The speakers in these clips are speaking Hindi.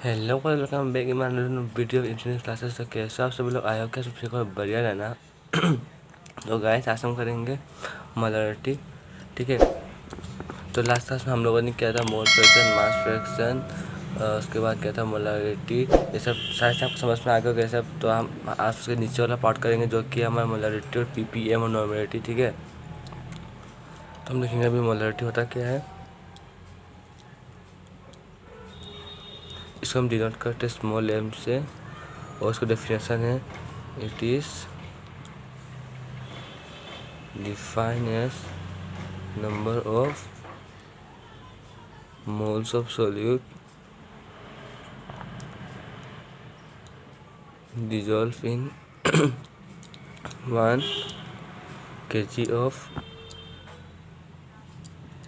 Hello welcome back in video internet classes. तो कैसे आप सभी लोग आए हो? क्या सबसे को बढ़िया रहना। तो गाइस आज हम करेंगे मोलरिटी, ठीक है। तो लास्ट क्लास में हम लोगों ने किया था मोल फ्रैक्शन, मास फ्रैक्शन, उसके बाद क्या था मोलरिटी। ये सब शायद से आपको समझ में आ गया होगा सब। तो हम आज उसके नीचे वाला पार्ट करेंगे जो कि हमारा मोलरिटी और पीपीएम और नॉर्मेलिटी, ठीक है। तो हम देखेंगे अभी मोलरिटी होता क्या है। इसको हम डिनोट करते स्मॉल एम से और उसका डेफिनेशन है it is defined as number of moles of solute dissolve in 1 kg of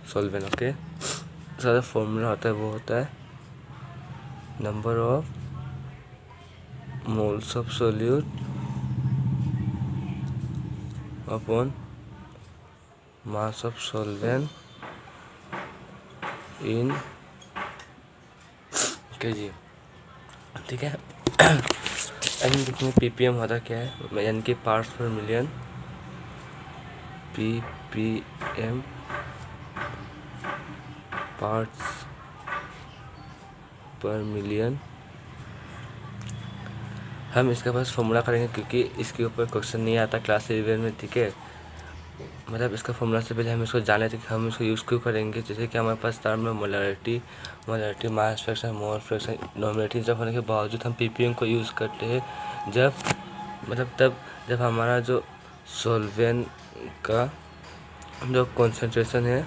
solvent। Okay, सारा फॉर्मूला होता है वो होता है number of moles of solute upon mass of solvent in KG, ठीक है। अब देखेंगे पीपीएम होता क्या है, यानी कि पार्ट्स पर मिलियन। पीपीएम पार्ट्स पर मिलियन। हम इसका बस फॉर्मूला करेंगे क्योंकि इसके ऊपर क्वेश्चन नहीं आता क्लास 11 में, ठीक है। मतलब इसका फॉर्मूला से पहले हम इसको जान लेते कि हम इसको यूज़ क्यों करेंगे। जैसे कि हमारे पास टर्म में molarity, mass fraction, mole fraction, normality जब होने के बावजूद हम पीपीएम को यूज़ करते हैं जब तब जब हमारा जो सॉल्वेंट का जो कॉन्सेंट्रेशन है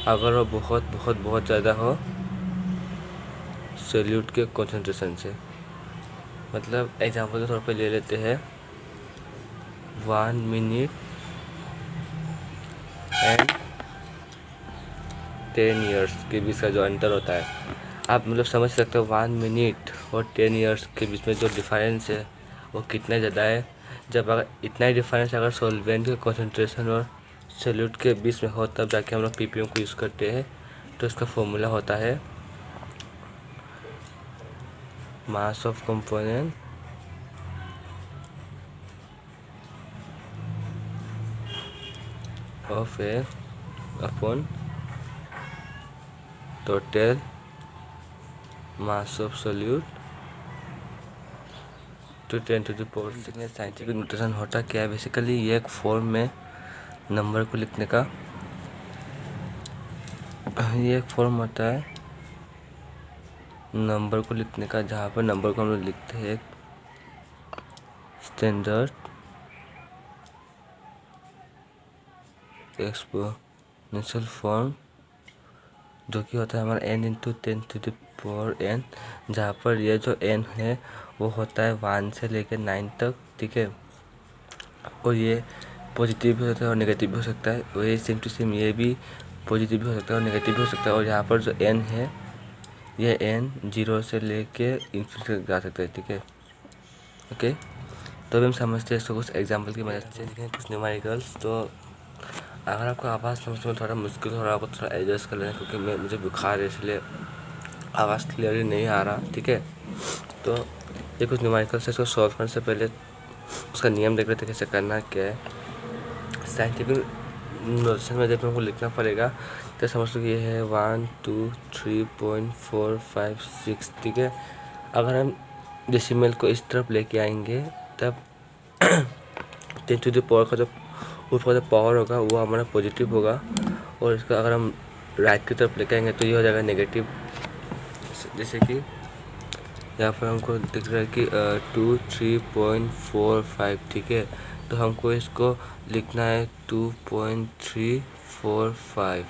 अगर वो बहुत बहुत बहुत ज़्यादा हो सोल्यूट के कॉन्सेंट्रेशन से। मतलब एग्जांपल के तौर पे ले लेते हैं 1 मिनट एंड 10 ईयर्स के बीच का जो अंतर होता है, आप मतलब समझ सकते हो 1 मिनट और 10 ईयर्स के बीच में जो डिफरेंस है वो कितना ज़्यादा है। जब अगर इतना ही डिफरेंस अगर सॉल्वेंट के कॉन्सेंट्रेशन और सोल्यूट के बीच में हो तब जाके हम लोग पीपीएम को यूज़ करते हैं। तो इसका फॉर्मूला होता है mass of component of A upon total mass of solute to 10 to the power 6। Scientific notation होता क्या है, बेसिकली ये एक फॉर्म में नंबर को लिखने का, ये एक फॉर्म होता है नंबर को लिखने का जहाँ पर नंबर को हम लोग लिखते हैं स्टैंडर्ड एक्सपोनेंशियल फॉर्म जो कि होता है हमारा n into 10 to the power n, जहाँ पर ये जो n है वो होता है 1 से लेकर 9 तक, ठीक है। और ये पॉजिटिव भी हो सकता है और नेगेटिव भी हो सकता है। वही सेम टू सेम ये भी पॉजिटिव भी हो सकता है और नेगेटिव भी हो सकता है। और यहाँ पर जो n है ये n 0 से लेके इन्फिनिटी तक जा सकता है, ठीक है। ओके, तो अभी हम समझते हैं इसको कुछ एग्जाम्पल की मदद से, देखें कुछ न्यूमेरिकल्स। तो अगर आपको आवाज़ समझने में थोड़ा मुश्किल हो रहा है, आपको थोड़ा एडजस्ट कर लेना क्योंकि मुझे बुखार है इसलिए आवाज़ क्लियरली नहीं आ रहा, ठीक है। तो ये कुछ न्यूमेरिकल्स है, इसको सॉल्व करने से पहले उसका नियम देख लेते कैसे करना क्या है। साइंटिफिक नोटेशन में जब हमको लिखना पड़ेगा तो समझ लो कि ये है 1 2 3.456, ठीक है। अगर हम डेसिमल को इस तरफ लेके आएंगे तब 10 टू द पावर का जो ऊपर का पावर होगा वो हमारा पॉजिटिव होगा और इसका अगर हम राइट की तरफ लेके आएंगे तो ये हो जाएगा नेगेटिव। जैसे कि यहाँ पर हमको दिख रहा है कि 23.45, ठीक है। तो हमको इसको लिखना है 2.345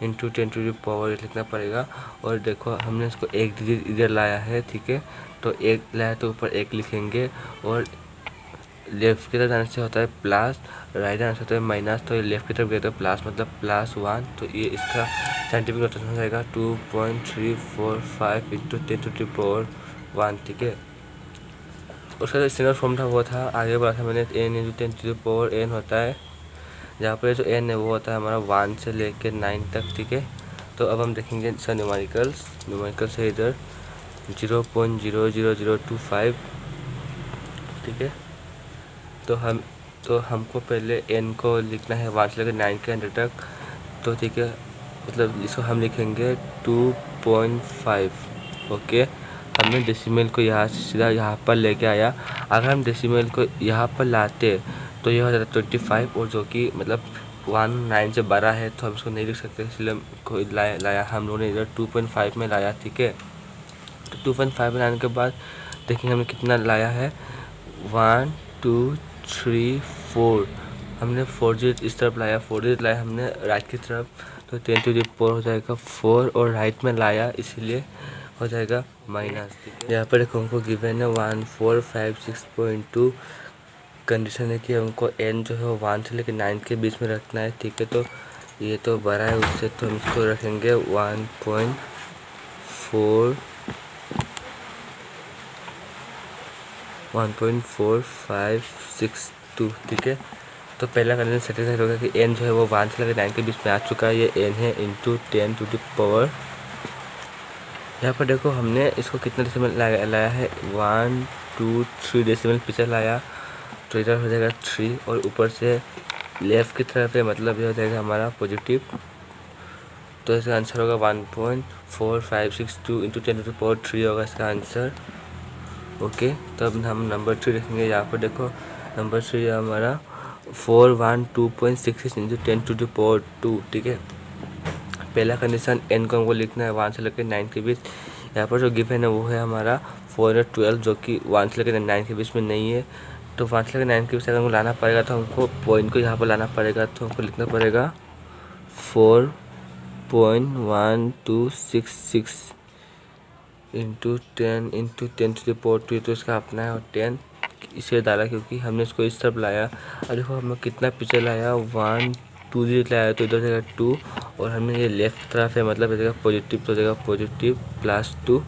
इंटू 10 टू द पावर लिखना पड़ेगा। और देखो हमने इसको एक डिजिट इधर लाया है, ठीक है। तो एक लाया तो ऊपर एक लिखेंगे और लेफ्ट की तरफ जाने से होता है प्लस, राइट जाने से होता है माइनस। तो ये लेफ्ट की तरफ गया तो प्लस मतलब +1। तो ये इसका साइंटिफिक नोटेशन हो जाएगा 2.345 इंटू 10 टू द पावर 1, ठीक है। उसका जो स्टैंडर्ड फॉर्म था वो था, आगे बढ़ा था मैंने, n into 10 to the power n होता है, जहाँ पर जो n है वो होता है हमारा 1 से लेकर 9 तक, ठीक है। तो अब हम देखेंगे इसका न्यूमेरिकल्स है इधर। 0.00025, ठीक है। तो हमको पहले n को लिखना है 1 से लेकर 9 के अंदर तक, तो ठीक है, मतलब इसको हम लिखेंगे 2.5। ओके, हमने डेसिमल को यहाँ से सीधा यहाँ पर लेके आया। अगर हम डेसिमल को यहाँ पर लाते तो यह हो जाता 25, और जो कि मतलब 19 से बड़ा है तो हम इसको नहीं लिख सकते, इसलिए कोई लाया हम लोगों ने इधर 2.5 में लाया, ठीक है। तो 2.5 में लाने के बाद देखेंगे हमने कितना लाया है, 1 2 3 4, हमने 4 डिजिट इस तरफ लाया, 4 डिजिट लाया हमने राइट की तरफ, तो 10⁴ हो जाएगा 4, और राइट में लाया इसीलिए हो जाएगा माइनस। यहाँ पर एक हमको गिवन है 1456.2, कंडीशन है कि हमको n जो है वो 1 से लेकर 9 के बीच में रखना है, ठीक है। तो ये तो बड़ा है उससे, तो हम इसको रखेंगे 1.4562, ठीक है। तो पहला कंडीशन सेटिस्फाइड होगा कि n जो है वो 1 से लेकर 9 के बीच में आ चुका है, ये n है इंटू 10⁻। यहाँ पर देखो हमने इसको कितना डेसिमल लाया है, 1 2 3 डेसिमल पीछे लाया, तो इधर हो जाएगा 3, और ऊपर से लेफ़्ट की तरफ है, मतलब ये हो जाएगा हमारा पॉजिटिव। तो इसका आंसर होगा 1.4562 इंटू 10⁻³ होगा इसका आंसर। ओके, तो अब हम नंबर 3 लिखेंगे। यहाँ पर देखो नंबर 3 हमारा 412.66 इंटू 10⁻², ठीक है। पहला कंडीशन n को हमको लिखना है 1 से लेकर 9 के बीच। यहाँ पर जो गिवन है वो है हमारा 412, जो कि 1 से लेकर 9 के बीच में नहीं है। तो 1 से लेकर 9 के बीच अगर हमको लाना पड़ेगा तो हमको पॉइंट को यहाँ पर लाना पड़ेगा, तो हमको लिखना पड़ेगा 4.1266 इंटू 10⁻², तो इसका अपना है, और 10 इसे डाला क्योंकि हमने इसको इस तरफ लाया। और देखो हमने कितना पीछे लाया, 1 2 डिजिट लाया, तो इधर जाएगा 2, और हमने ये लेफ्ट तरफ है, मतलब जगह पॉजिटिव, तो जगह पॉजिटिव +2,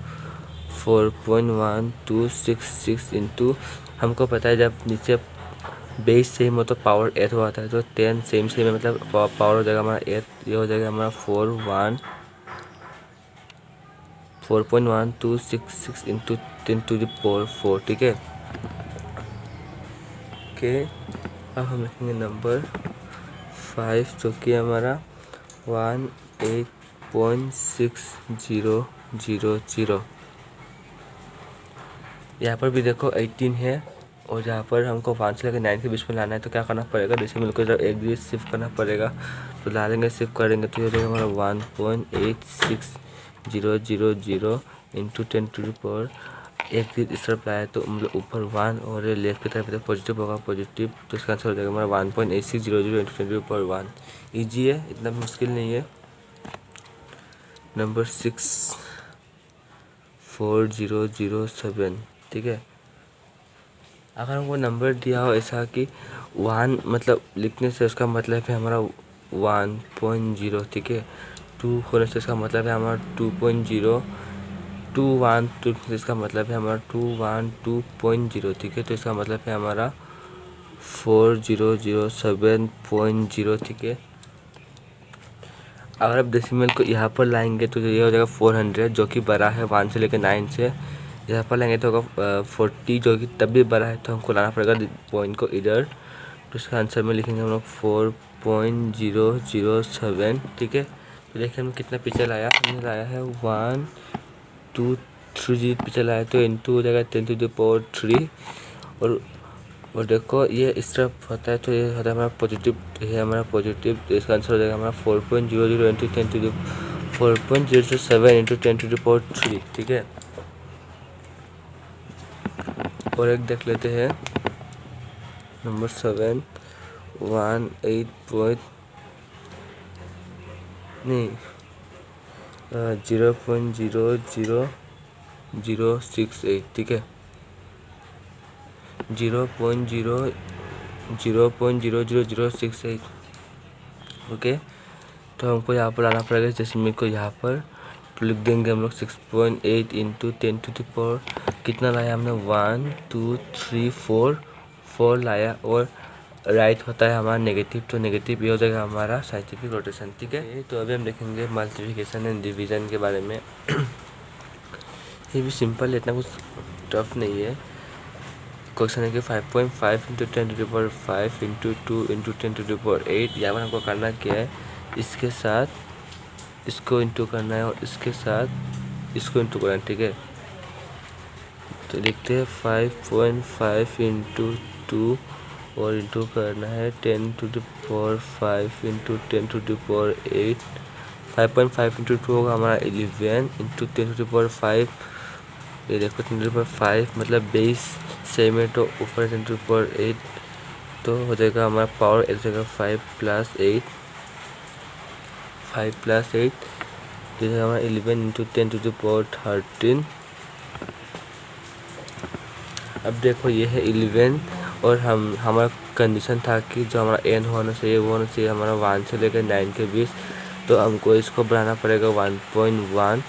4.1266 इंटू, हमको पता है जब नीचे बेस सेम हो तो पावर 8 हो आता है, तो 10 सेम है, मतलब पावर हो जाएगा हमारा 8, ये हो जाएगा हमारा 4.1266 इंटू 10⁻⁴, ठीक है। ओके, अब हम लिखेंगे नंबर 5, जो कि हमारा 18.6000। यहाँ पर भी देखो 18 है, और यहाँ पर हमको 5 से लेकर 9 के बीच में लाना है, तो क्या करना पड़ेगा, डेसिमल को जब एक डिजिट शिफ्ट करना पड़ेगा, तो डालेंगे शिफ्ट करेंगे तो ये हो हमारा 1.86000 इंटू 10⁻⁴, एक डिजिट इस तरफ लाया तो मतलब ऊपर 1, और ये लेफ्ट की तरफ पॉजिटिव होगा पॉजिटिव, तो इसका आंसर हो जाएगा हमारा 1.8600 इंटू 10⁻⁴। ईजी है, इतना मुश्किल नहीं है। नंबर 6 4007, ठीक है। अगर हमको नंबर दिया हो ऐसा कि 1 मतलब लिखने से उसका मतलब है हमारा 1.0, ठीक है। 2 होने से इसका मतलब है हमारा 2.0, 2 1 2 से इसका मतलब है हमारा 212.0, ठीक है। तो इसका मतलब है हमारा 4007.0, ठीक है। अगर आप डेसिमल को यहाँ पर लाएंगे तो ये हो जाएगा 400, जो कि बड़ा है 1 से लेकर 9 से। यहाँ पर लाएंगे तो होगा 40, जो कि तब भी बड़ा है, तो हमको लाना पड़ेगा पॉइंट को इधर, तो इसका आंसर में लिखेंगे हम लोग 4.007, ठीक है। तो देखिए हमने कितना पीछे लाया, हमने लाया है 1 2 3 पीछे लाया, तो इंटू हो जाएगा 10⁻⁴, और देखो ये इस तरफ होता है, तो ये होता है हमारा पॉजिटिव, ये हमारा पॉजिटिव, तो इसका आंसर हो जाएगा हमारा 4.00 इंटू 4.007 इंटू 10⁻⁴, ठीक है। और एक देख लेते हैं नंबर 7 0.00068, ठीक है। 0.00068, ओके। तो हमको यहाँ पर लाना पड़ेगा डेसिमल को यहाँ पर, तो लिख देंगे हम लोग 6.8 इंटू 10⁻⁴, कितना लाया हमने 1 2 3 4 लाया, और राइट होता है हमारा नेगेटिव, तो नेगेटिव ये हो जाएगा हमारा साइंटिफिक रोटेशन, ठीक है। तो अभी हम देखेंगे मल्टीप्लिकेशन एंड डिवीजन के बारे में। ये भी सिंपल है, इतना कुछ टफ नहीं है। क्वेश्चन है कि 5.5 इंटू 10⁵ इंटू 2 इंटू 10⁸ यहाँ पर हमको करना क्या है, इसके साथ इसको इंटू करना है और इसके साथ इसको इंटू करना है, ठीक है। तो लिखते हैं 5.5 इंटू 2 और इंटू करना है 10⁵ इंटू 10⁸। 5.5 इंटू 2 होगा हमारा 11 इंटू 10⁵। ये देखो 10⁵ मतलब 22 सेम है, तो ऊपर 10⁸ तो हो जाएगा हमारा पावर एक जगह 5 + 8 ये हमारा 11 इंटू 10⁻13। अब देखो ये है 11 और हमारा कंडीशन था कि जो हमारा n होना चाहिए वो होना चाहिए हमारा 1 से लेकर 9 के बीच। तो हमको इसको बनाना पड़ेगा 1.1।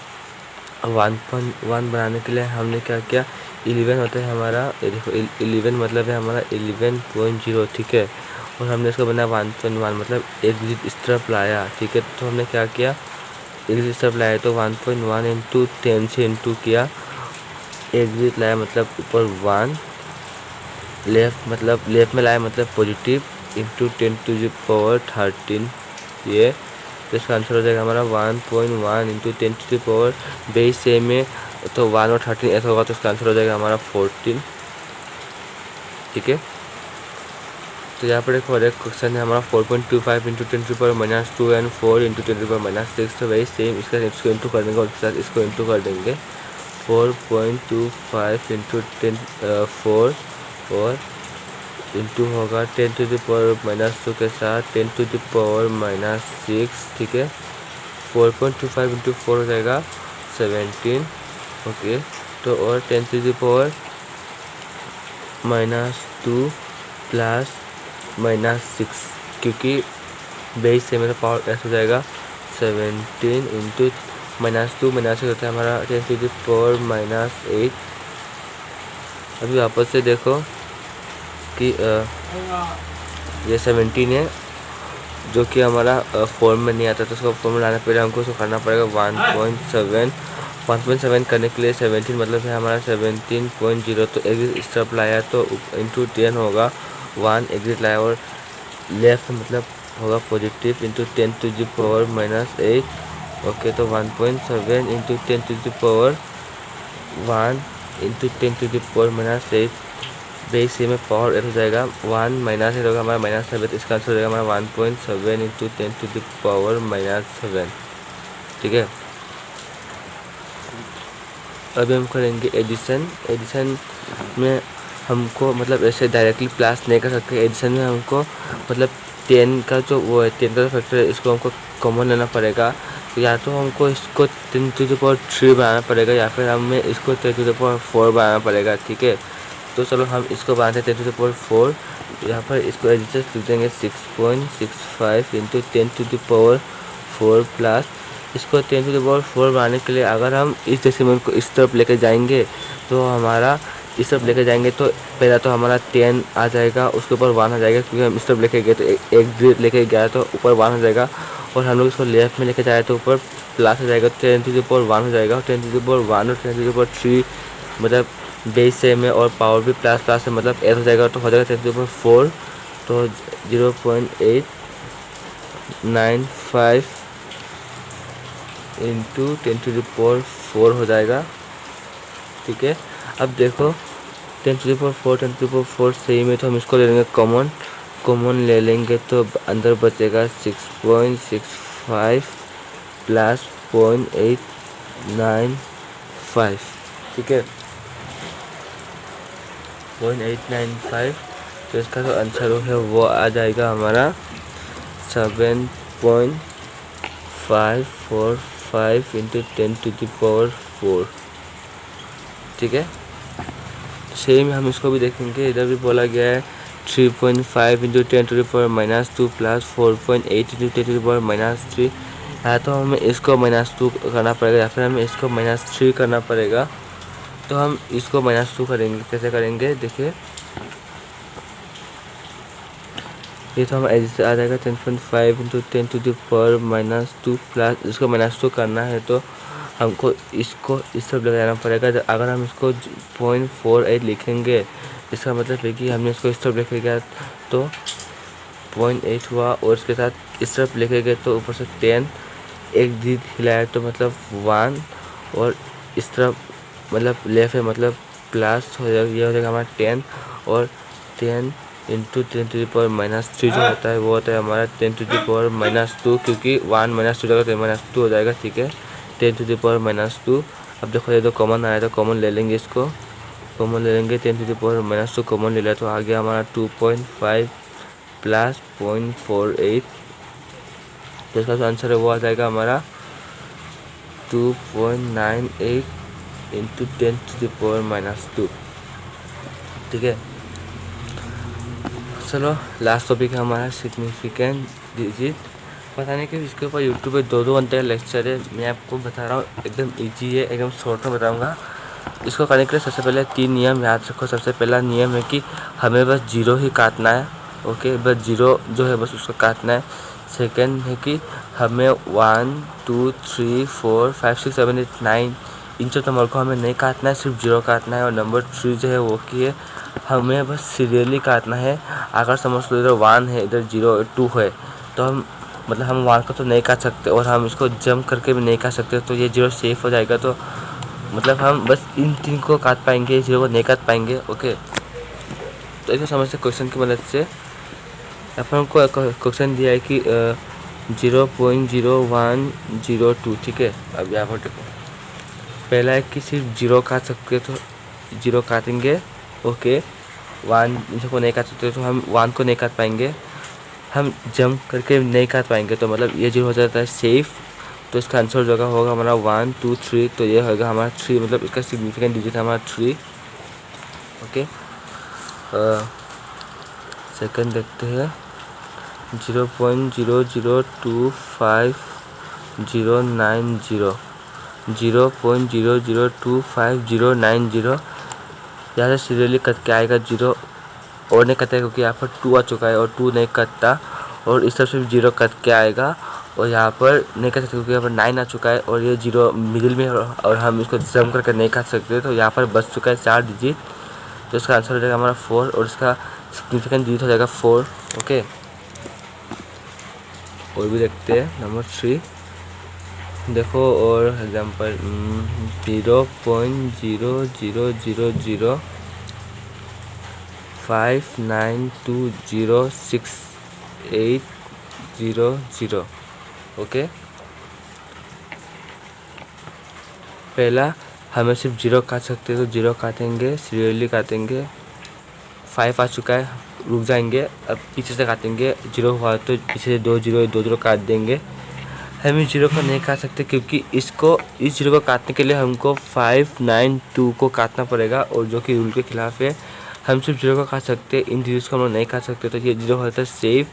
1.1 बनाने के लिए हमने क्या किया, 11 होता है हमारा, ये देखो 11 मतलब है हमारा 11.0, ठीक है। और हमने इसको बनाया 1.1 मतलब एक डिजिट इस तरफ लाया, ठीक है। तो हमने क्या किया, एक डिजिट इस तरफ लाया तो 1.1 इंटू 10 से इंटू किया, एक डिजिट लाया मतलब ऊपर 1, लेफ्ट में लाया मतलब पॉजिटिव इंटू 10⁻13। ये तो इसका आंसर हो जाएगा हमारा 1.1 इंटू 10⁻, बेस सेम में तो 1 और 13 ऐसा होगा, तो इसका आंसर हो जाएगा हमारा 14, ठीक है। तो यहाँ पर एक और एक क्वेश्चन है हमारा 4.25 इंटू 10⁻² एंड 4 इंटू 10⁻6। तो वही सेम इसको इंटू कर देंगे और इसके साथ इसको इंटू कर देंगे। 4.25 इंटू 4 और इंटू होगा 10⁻² के साथ 10⁻⁻6, ठीक है। 4.25 इंटू 4 हो जाएगा 17, ओके। तो और 10⁻² प्लस -6, क्योंकि बेस से मेरा पावर ऐसा हो जाएगा 17 इंटू -2 -6 होता है हमारा 10⁻⁻8। अभी वापस से देखो कि ये 17 है जो कि हमारा फॉर्म में नहीं आता, तो उसको फॉर्म में लाने पहले हमको उसको करना पड़ेगा 1.7 करने के लिए 17 मतलब है हमारा 17.0। तो एग्जिट इस तरफ लाया तो इंटू 10 होगा 1, एग्जिट लाया और लेफ्ट मतलब होगा पॉजिटिव इंटू 10⁻⁻8, ओके। तो 1.7 इंटू 10⁻1 इंटू 10⁻⁻8 बेस से में पावर ऐड हो जाएगा 1 -8 होगा हमारा -7, इसका आंसर हो जाएगा हमारा 1.7 इंटू 10⁻⁻7, ठीक है। अभी हम करेंगे एडिशन में हमको मतलब ऐसे डायरेक्टली प्लस नहीं कर सकते। एडिशन में हमको मतलब 10 का जो वो है 10 का फैक्टर है, इसको हमको कॉमन लेना पड़ेगा। तो या तो हमको इसको 10⁻3 बनाना पड़ेगा या फिर हमें इसको 10⁻4 बनाना पड़ेगा, ठीक है। तो चलो हम इसको बनाते हैं 10⁻4। यहाँ पर इसको एडिशन लिख देंगे 6.65 इंटू 10⁻4 प्लस इसको 10⁻4 बनाने के लिए अगर हम इस डेसिमल को इस तरफ लेकर जाएंगे तो हमारा इस तरफ लेकर जाएंगे तो पहला तो हमारा 10 आ जाएगा, उसके ऊपर 1 आ जाएगा, क्योंकि हम इस तरफ लेके गए तो एक डिजिट लेके गया तो ऊपर 1 हो जाएगा। और हम लोग इसको लेफ्ट में लेके जाए तो ऊपर प्लस हो जाएगा, 10⁻1 हो जाएगा। 10⁻1 और 10⁻3 मतलब बेस सेम है और पावर भी प्लस है, मतलब ऐसा हो जाएगा, तो हो जाएगा 10⁻4। तो 0.895 इंटू 10⁻4 हो जाएगा, ठीक है। अब देखो 10⁻4 सेम है तो हम इसको ले लेंगे कॉमन ले लेंगे तो अंदर बचेगा 6.65 प्लस 0.895, ठीक है, 0.895। तो इसका जो आंसर है वो आ जाएगा हमारा 7.545 इंटू 10⁻4, ठीक है। सेम हम इसको भी देखेंगे, इधर भी बोला गया है 3.5 इंटू 10⁻2 प्लस 4.8 इंटू 10⁻3। या तो हमें इसको -2 करना पड़ेगा या फिर हमें इसको -3 करना पड़ेगा। तो हम इसको -2 करेंगे, कैसे करेंगे देखिए। ये तो हम ऐसे आ जाएगा 10.5 इंटू 10⁻2 प्लस इसको -2 करना है तो हमको इसको इस तरफ ले जाना पड़ेगा। अगर हम इसको 0.48 लिखेंगे, इसका मतलब है कि हमने इसको इस तरफ लिखेगा तो 0.8 हुआ, और इसके साथ इस तरफ लिखेंगे तो ऊपर से 10 एक डिजिट हिलाया तो मतलब 1, और इस तरफ मतलब लेफ्ट है मतलब प्लस हो जाएगा, ये हो जाएगा हमारा 10, और 10 इंटू 10⁻³ जो होता है वो होता है हमारा 10⁻², क्योंकि 1 - 2 जाएगा तो -2 हो जाएगा, ठीक है। 10⁻²। अब देखो ये तो कॉमन आया तो कॉमन ले लेंगे, इसको कॉमन ले लेंगे। 10⁻² कॉमन ले लिया तो आ गया हमारा 2.5 प्लस 0.48, तो इसका जो आंसर है वो आ जाएगा हमारा 2.98 इंटू 10⁻², ठीक है। चलो लास्ट टॉपिक है हमारा सिग्निफिकेंट डिजिट। पता नहीं कि इसके ऊपर यूट्यूब पे 2-2 घंटे का लेक्चर है, मैं आपको बता रहा हूँ, एकदम इजी है, एकदम शॉर्ट में बताऊँगा। इसको करने के लिए सबसे पहले 3 नियम याद रखो। सबसे पहला नियम है कि हमें बस 0 ही काटना है, ओके, बस 0 जो है बस उसको काटना है। सेकंड है कि हमें 1 2 3 4 5 6 7 8 9 इन सब नंबर को हमें नहीं काटना है, सिर्फ 0 काटना है। और नंबर 3 जो है वो कि है हमें बस सीरियली काटना है। अगर समझ लो इधर 1 है, इधर 0 2 है, तो हम मतलब हम 1 को तो नहीं काट सकते और हम इसको जंप करके भी नहीं काट सकते, तो ये 0 सेफ हो जाएगा। तो मतलब हम बस इन 3 को काट पाएंगे, 0 को नहीं काट पाएंगे, ओके। तो इसको समझते क्वेश्चन की मदद से अपन को क्वेश्चन दिया है कि 0.0102, ठीक है। अब यहाँ पर देखो, पहला है कि सिर्फ 0 काट सकते तो 0 काटेंगे, ओके। 1 को नहीं काट सकते तो हम 1 को नहीं काट पाएंगे, हम जंप करके नहीं काट पाएंगे, तो मतलब ये 0 हो जाता है सेफ। तो इसका आंसर जो होगा हमारा 1 2 3, तो ये होगा हमारा 3, मतलब इसका सिग्निफिकेंट डिजिट हमारा 3, ओके। सेकंड देखते हैं 0.0025090, 0.0025090। यहाँ से सीरियली कट के आएगा 0, और नहीं कटेगा क्योंकि यहाँ पर 2 आ चुका है और 2 नहीं कटता, और इस तरफ सिर्फ 0 कट के आएगा, और यहाँ पर नहीं कट सकते क्योंकि यहाँ पर 9 आ चुका है और ये 0 मिडिल में है और हम इसको जम करके नहीं काट सकते, तो यहाँ पर बच चुका है 4 डिजिट। तो इसका आंसर हो जाएगा हमारा 4, और इसका सिग्निफिकेंट डिजिट हो जाएगा 4, ओके। और भी देखते हैं नंबर 3, देखो, और एग्जाम्पल 0.00059206800, ओके। पहला हमें सिर्फ 0 काट सकते हैं तो 0 काटेंगे, सीरियली काटेंगे। 5 आ चुका है, रुक जाएंगे, अब पीछे से काटेंगे। 0 हुआ तो पीछे से 2 0 काट देंगे। हम इस 0 को नहीं काट सकते क्योंकि इस 0 को काटने के लिए हमको 592 को काटना पड़ेगा, और जो कि रूल के खिलाफ है। हम सिर्फ 0 को काट सकते, इन डिजिट्स को हम नहीं काट सकते, तो ये 0 होता है सेफ।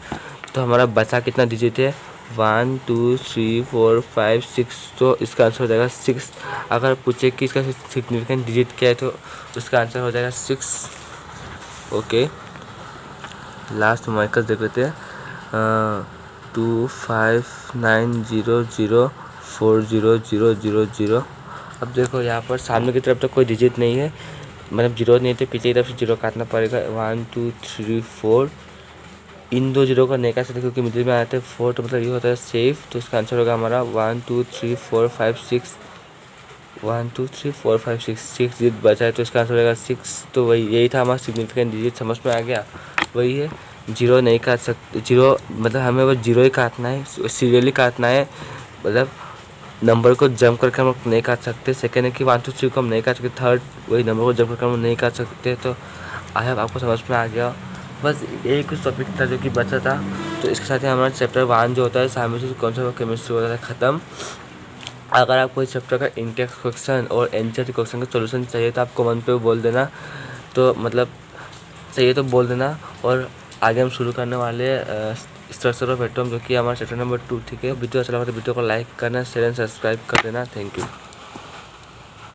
तो हमारा बचा कितना डिजिट है 1 2 3 4 5 6, तो इसका आंसर हो जाएगा 6। अगर पूछे कि इसका सिग्निफिकेंट डिजिट क्या है तो उसका आंसर हो जाएगा 6, ओके। लास्ट मार्कर्स देख लेते हैं 2590040000। अब देखो यहाँ पर सामने की तरफ तो कोई डिजिट नहीं है, मतलब 0 नहीं थे, पीछे की तरफ से 0 काटना पड़ेगा। 1 2 3 4, इन 2 0 का नहीं काट सकते क्योंकि मिडिल में आते हैं 4, तो मतलब ये होता है सेफ। तो इसका आंसर होगा हमारा 1 2 3 4 5 6, 1 2 3 4 5 6 डिजिट बचा है, तो इसका आंसर होगा 6। तो वही यही था हमारा सिग्निफिकेंट डिजिट, समझ में आ गया। वही है 0 नहीं काट सकते, 0 मतलब हमें बस 0 ही काटना है, सीरियली काटना है, मतलब नंबर को जंप करके हम नहीं काट सकते। सेकेंड है कि 1 2 3 को हम नहीं काट सकते, थर्ड वही नंबर को जंप करके हम नहीं काट सकते। तो आई होप आपको समझ में आ गया। बस यही कुछ टॉपिक था जो कि बचा था। तो इसके साथ ही हमारा चैप्टर 1 जो होता है साइंस कॉन्सेप्ट केमिस्ट्री होता है ख़त्म। अगर आपको इस चैप्टर का इंटेक्स क्वेश्चन और एनसीईआरटी क्वेश्चन का सोल्यूशन चाहिए तो आप कमेंट पे बोल देना, तो मतलब चाहिए तो बोल देना। और आगे हम शुरू करने वाले स्ट्रक्चर ऑफ एटम जो कि हमारा चैप्टर नंबर 2, ठीक है। वीडियो अच्छा लगा तो वीडियो को लाइक करना, शेयर एंड सब्सक्राइब कर देना। Thank you.